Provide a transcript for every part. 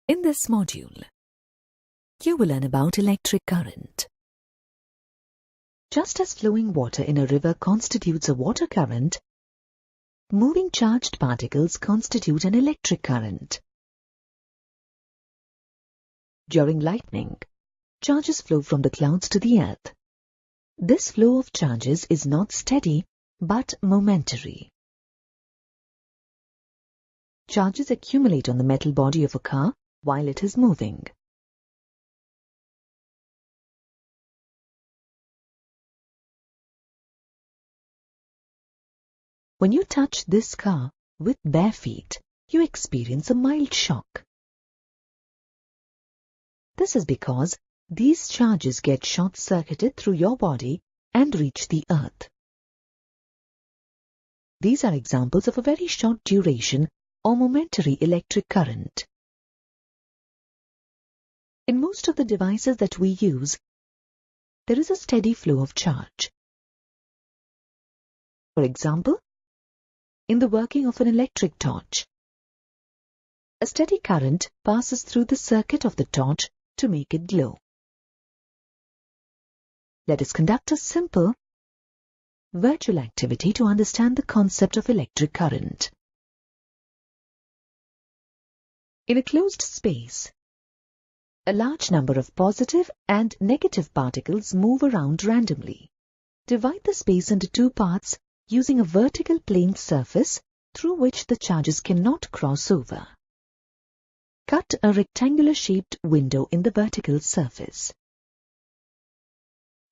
In this module, you will learn about electric current. Just as flowing water in a river constitutes a water current, moving charged particles constitute an electric current. During lightning, charges flow from the clouds to the earth. This flow of charges is not steady but momentary. Charges accumulate on the metal body of a car while it is moving. When you touch this car with bare feet, you experience a mild shock. This is because these charges get short-circuited through your body and reach the earth. These are examples of a very short duration or momentary electric current. In most of the devices that we use, there is a steady flow of charge. For example, in the working of an electric torch, a steady current passes through the circuit of the torch to make it glow. Let us conduct a simple virtual activity to understand the concept of electric current. In a closed space, a large number of positive and negative particles move around randomly. Divide the space into two parts using a vertical plane surface through which the charges cannot cross over. Cut a rectangular-shaped window in the vertical surface.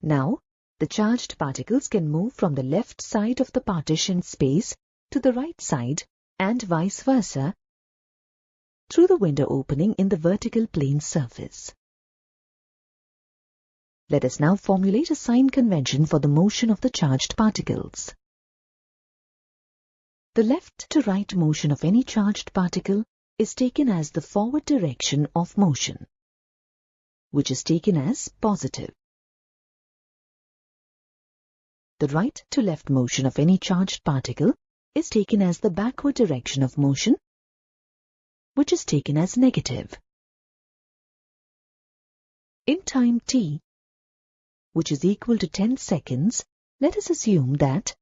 Now, the charged particles can move from the left side of the partitioned space to the right side and vice versa through the window opening in the vertical plane surface. Let us now formulate a sign convention for the motion of the charged particles. The left to right motion of any charged particle is taken as the forward direction of motion, which is taken as positive. The right to left motion of any charged particle is taken as the backward direction of motion, which is taken as negative. In time t, which is equal to 10 seconds, let us assume that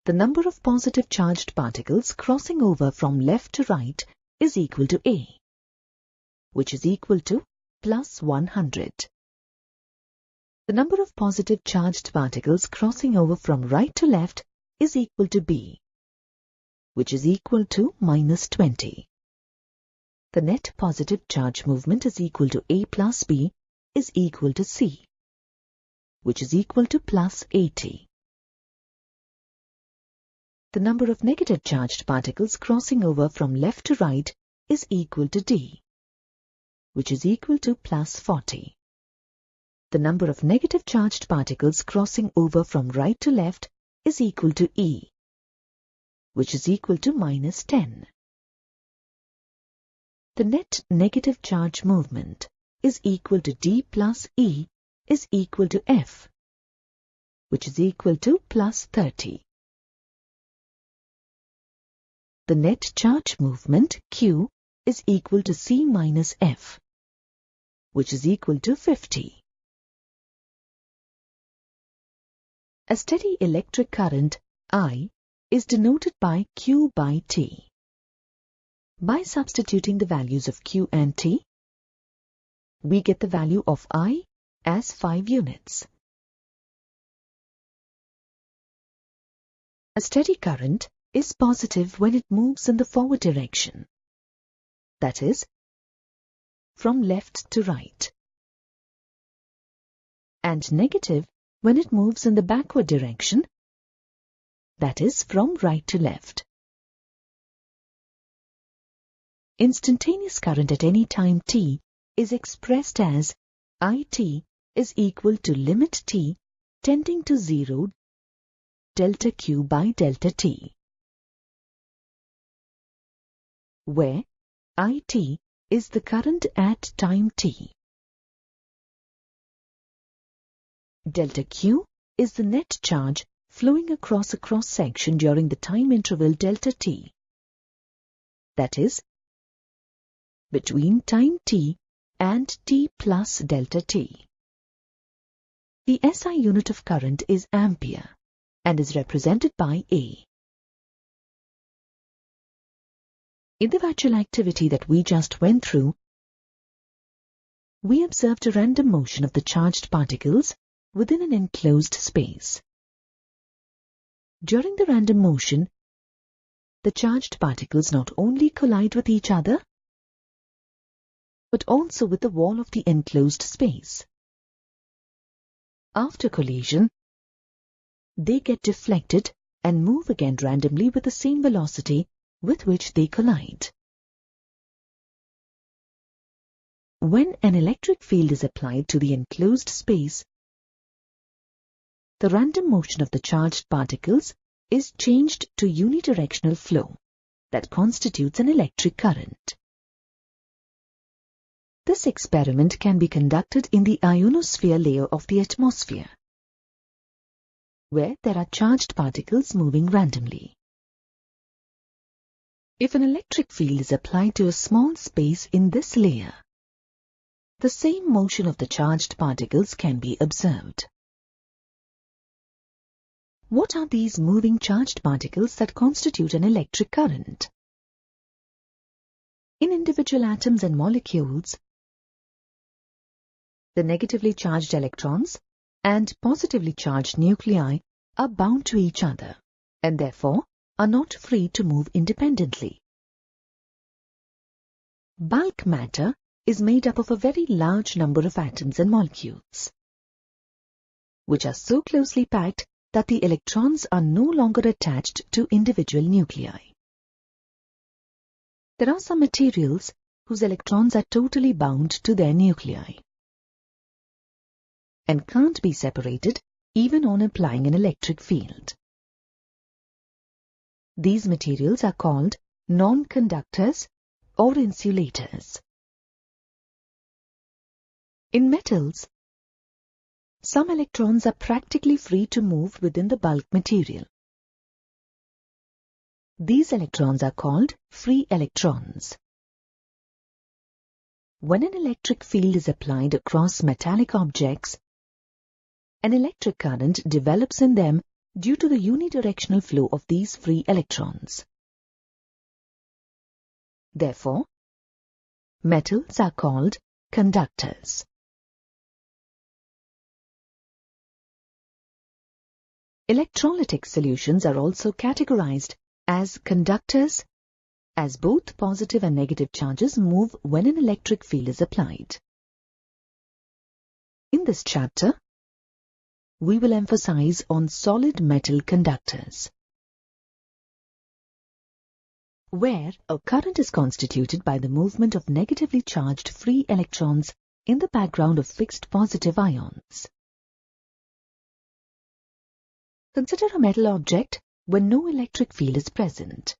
the number of positive charged particles crossing over from left to right is equal to A, which is equal to plus 100. The number of positive charged particles crossing over from right to left is equal to B, which is equal to minus 20. The net positive charge movement is equal to A plus B is equal to C, which is equal to plus 80. The number of negative charged particles crossing over from left to right is equal to D, which is equal to plus 40. The number of negative charged particles crossing over from right to left is equal to E, which is equal to minus 10. The net negative charge movement is equal to D plus E is equal to F, which is equal to plus 30. The net charge movement Q is equal to C minus F, which is equal to 50. A steady electric current I is denoted by Q by T. By substituting the values of Q and T, we get the value of I as 5 units. A steady current is positive when it moves in the forward direction, that is, from left to right, and negative when it moves in the backward direction, that is, from right to left. Instantaneous current at any time t is expressed as IT is equal to limit t tending to 0 delta Q by delta t, where IT is the current at time t. Delta Q is the net charge flowing across a cross-section during the time interval delta t. that is, between time t and t plus delta t. The SI unit of current is ampere and is represented by A. In the virtual activity that we just went through, we observed a random motion of the charged particles within an enclosed space. During the random motion, the charged particles not only collide with each other, but also with the wall of the enclosed space. After collision, they get deflected and move again randomly with the same velocity with which they collide. When an electric field is applied to the enclosed space, the random motion of the charged particles is changed to unidirectional flow that constitutes an electric current. This experiment can be conducted in the ionosphere layer of the atmosphere, where there are charged particles moving randomly. If an electric field is applied to a small space in this layer, the same motion of the charged particles can be observed. What are these moving charged particles that constitute an electric current? In individual atoms and molecules, the negatively charged electrons and positively charged nuclei are bound to each other and therefore are not free to move independently. Bulk matter is made up of a very large number of atoms and molecules, which are so closely packed that the electrons are no longer attached to individual nuclei. There are some materials whose electrons are totally bound to their nuclei and can't be separated even on applying an electric field. These materials are called non-conductors or insulators. In metals, some electrons are practically free to move within the bulk material. These electrons are called free electrons. When an electric field is applied across metallic objects, an electric current develops in them due to the unidirectional flow of these free electrons. Therefore, metals are called conductors. Electrolytic solutions are also categorized as conductors, as both positive and negative charges move when an electric field is applied. In this chapter, we will emphasize on solid metal conductors, where a current is constituted by the movement of negatively charged free electrons in the background of fixed positive ions. Consider a metal object when no electric field is present.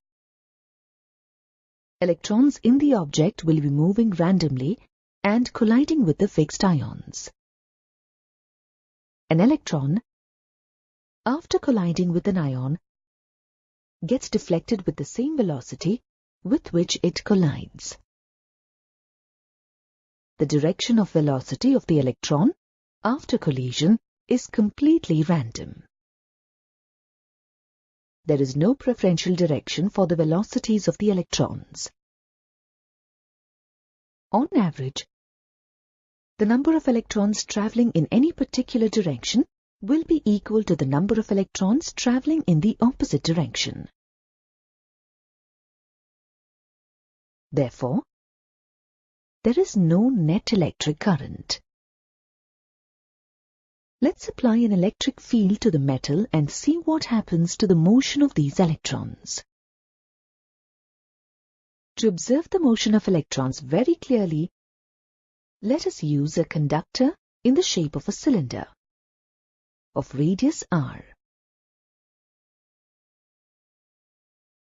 Electrons in the object will be moving randomly and colliding with the fixed ions. An electron, after colliding with an ion, gets deflected with the same velocity with which it collides. The direction of velocity of the electron after collision is completely random. There is no preferential direction for the velocities of the electrons. On average, the number of electrons traveling in any particular direction will be equal to the number of electrons traveling in the opposite direction. Therefore, there is no net electric current. Let's apply an electric field to the metal and see what happens to the motion of these electrons. To observe the motion of electrons very clearly, let us use a conductor in the shape of a cylinder of radius r.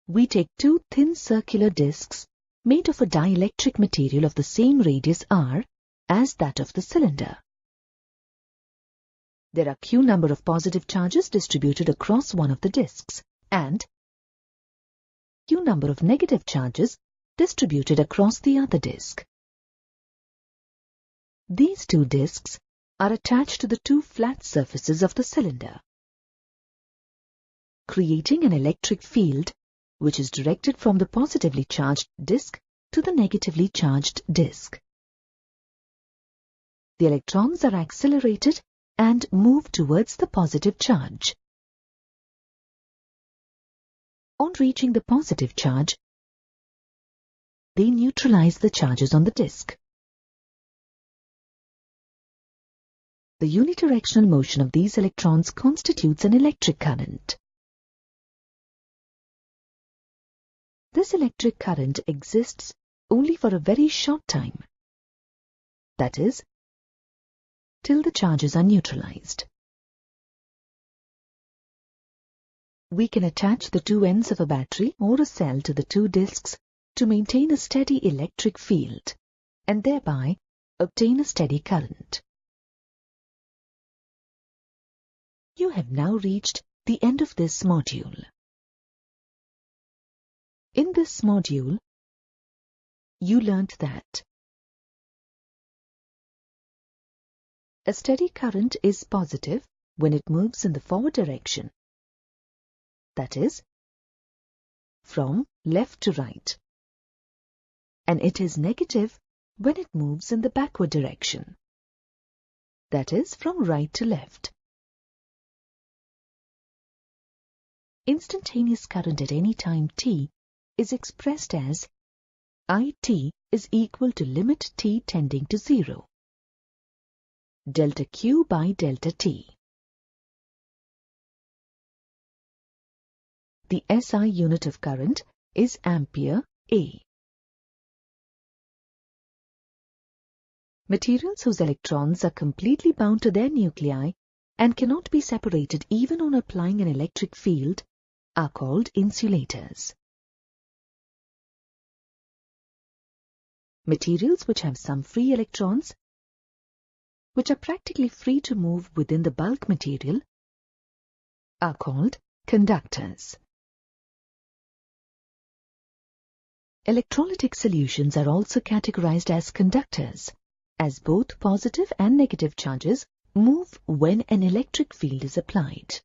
We take two thin circular discs made of a dielectric material of the same radius r as that of the cylinder. There are q number of positive charges distributed across one of the discs and q number of negative charges distributed across the other disk. These two disks are attached to the two flat surfaces of the cylinder, creating an electric field which is directed from the positively charged disk to the negatively charged disk. The electrons are accelerated and move towards the positive charge. On reaching the positive charge, they neutralize the charges on the disk. The unidirectional motion of these electrons constitutes an electric current. This electric current exists only for a very short time, that is, till the charges are neutralized. We can attach the two ends of a battery or a cell to the two disks to maintain a steady electric field and thereby obtain a steady current. You have now reached the end of this module. In this module, you learnt that a steady current is positive when it moves in the forward direction, that is, from left to right, and it is negative when it moves in the backward direction, that is, from right to left. Instantaneous current at any time t is expressed as IT is equal to limit t tending to 0, delta Q by delta T. The SI unit of current is ampere A. Materials whose electrons are completely bound to their nuclei and cannot be separated even on applying an electric field are called insulators. Materials which have some free electrons, which are practically free to move within the bulk material, are called conductors. Electrolytic solutions are also categorized as conductors, as both positive and negative charges move when an electric field is applied.